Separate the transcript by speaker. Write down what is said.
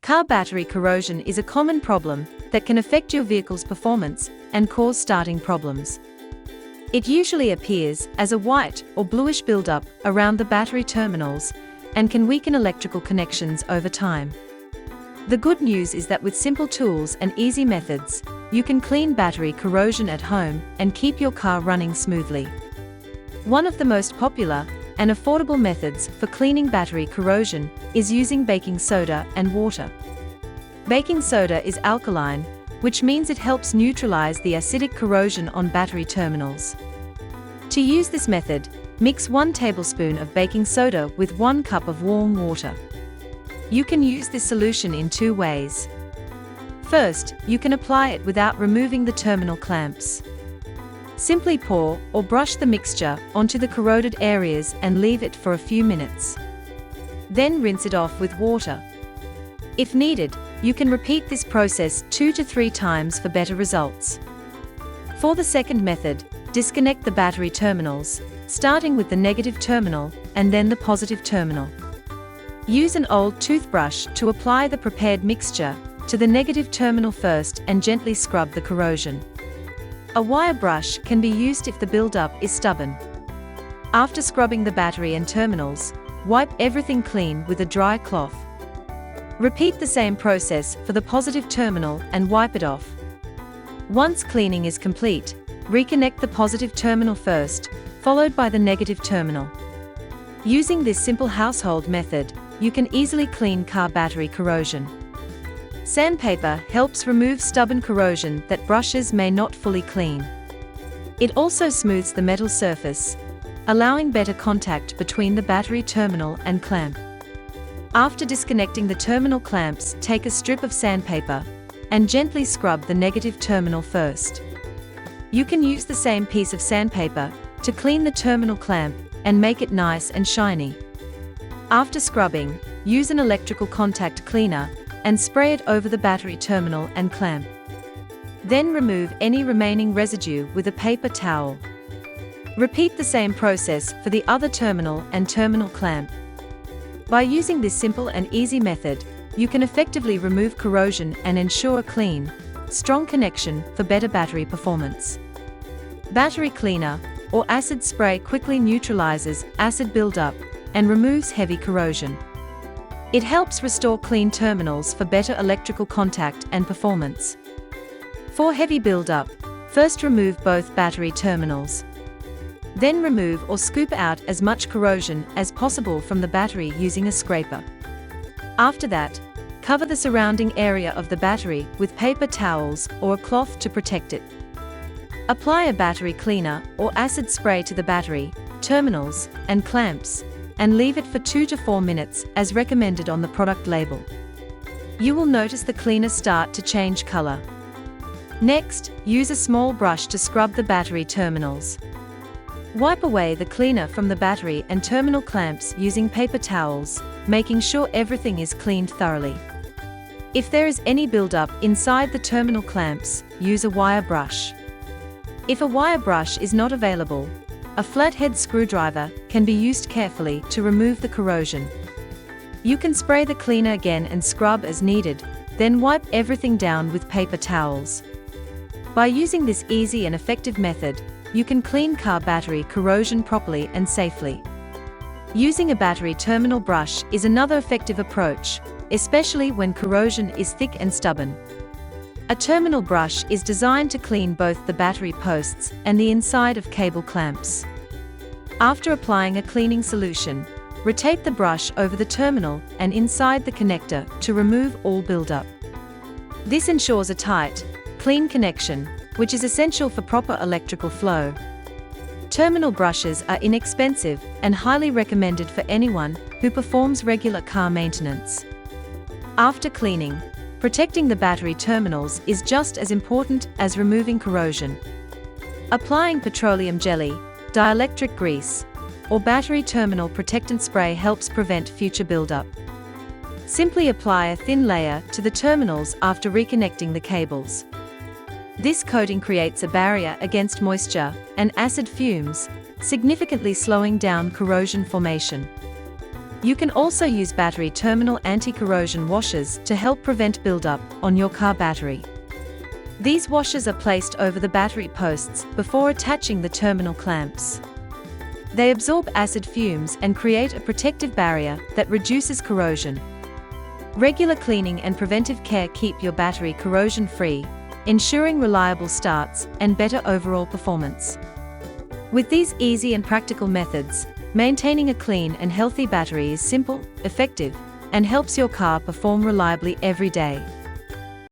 Speaker 1: Car battery corrosion is a common problem that can affect your vehicle's performance and cause starting problems. It usually appears as a white or bluish buildup around the battery terminals and can weaken electrical connections over time. The good news is that with simple tools and easy methods, you can clean battery corrosion at home and keep your car running smoothly. One of the most popular and affordable methods for cleaning battery corrosion is using baking soda and water. Baking soda is alkaline, which means it helps neutralize the acidic corrosion on battery terminals. To use this method, mix 1 tablespoon of baking soda with 1 cup of warm water. You can use this solution in 2 ways. First, you can apply it without removing the terminal clamps. Simply pour or brush the mixture onto the corroded areas and leave it for a few minutes. Then rinse it off with water. If needed, you can repeat this process 2 to 3 times for better results. For the second method, disconnect the battery terminals, starting with the negative terminal and then the positive terminal. Use an old toothbrush to apply the prepared mixture to the negative terminal first and gently scrub the corrosion. A wire brush can be used if the buildup is stubborn. After scrubbing the battery and terminals, wipe everything clean with a dry cloth. Repeat the same process for the positive terminal and wipe it off. Once cleaning is complete, reconnect the positive terminal first, followed by the negative terminal. Using this simple household method, you can easily clean car battery corrosion. Sandpaper helps remove stubborn corrosion that brushes may not fully clean. It also smooths the metal surface, allowing better contact between the battery terminal and clamp. After disconnecting the terminal clamps, take a strip of sandpaper and gently scrub the negative terminal first. You can use the same piece of sandpaper to clean the terminal clamp and make it nice and shiny. After scrubbing, use an electrical contact cleaner and spray it over the battery terminal and clamp. Then remove any remaining residue with a paper towel. Repeat the same process for the other terminal and terminal clamp. By using this simple and easy method, you can effectively remove corrosion and ensure a clean, strong connection for better battery performance. Battery cleaner or acid spray quickly neutralizes acid buildup and removes heavy corrosion. It helps restore clean terminals for better electrical contact and performance. For heavy buildup, first remove both battery terminals. Then remove or scoop out as much corrosion as possible from the battery using a scraper. After that, cover the surrounding area of the battery with paper towels or a cloth to protect it. Apply a battery cleaner or acid spray to the battery, terminals, and clamps, and leave it for 2 to 4 minutes as recommended on the product label. You will notice the cleaner start to change color. Next, use a small brush to scrub the battery terminals. Wipe away the cleaner from the battery and terminal clamps using paper towels, making sure everything is cleaned thoroughly. If there is any buildup inside the terminal clamps, use a wire brush. If a wire brush is not available, a flathead screwdriver can be used carefully to remove the corrosion. You can spray the cleaner again and scrub as needed, then wipe everything down with paper towels. By using this easy and effective method, you can clean car battery corrosion properly and safely. Using a battery terminal brush is another effective approach, especially when corrosion is thick and stubborn. A terminal brush is designed to clean both the battery posts and the inside of cable clamps. After applying a cleaning solution, rotate the brush over the terminal and inside the connector to remove all buildup. This ensures a tight, clean connection, which is essential for proper electrical flow. Terminal brushes are inexpensive and highly recommended for anyone who performs regular car maintenance. After cleaning, protecting the battery terminals is just as important as removing corrosion. Applying petroleum jelly, dielectric grease, or battery terminal protectant spray helps prevent future buildup. Simply apply a thin layer to the terminals after reconnecting the cables. This coating creates a barrier against moisture and acid fumes, significantly slowing down corrosion formation. You can also use battery terminal anti-corrosion washers to help prevent buildup on your car battery. These washers are placed over the battery posts before attaching the terminal clamps. They absorb acid fumes and create a protective barrier that reduces corrosion. Regular cleaning and preventive care keep your battery corrosion-free, ensuring reliable starts and better overall performance. With these easy and practical methods, maintaining a clean and healthy battery is simple, effective, and helps your car perform reliably every day.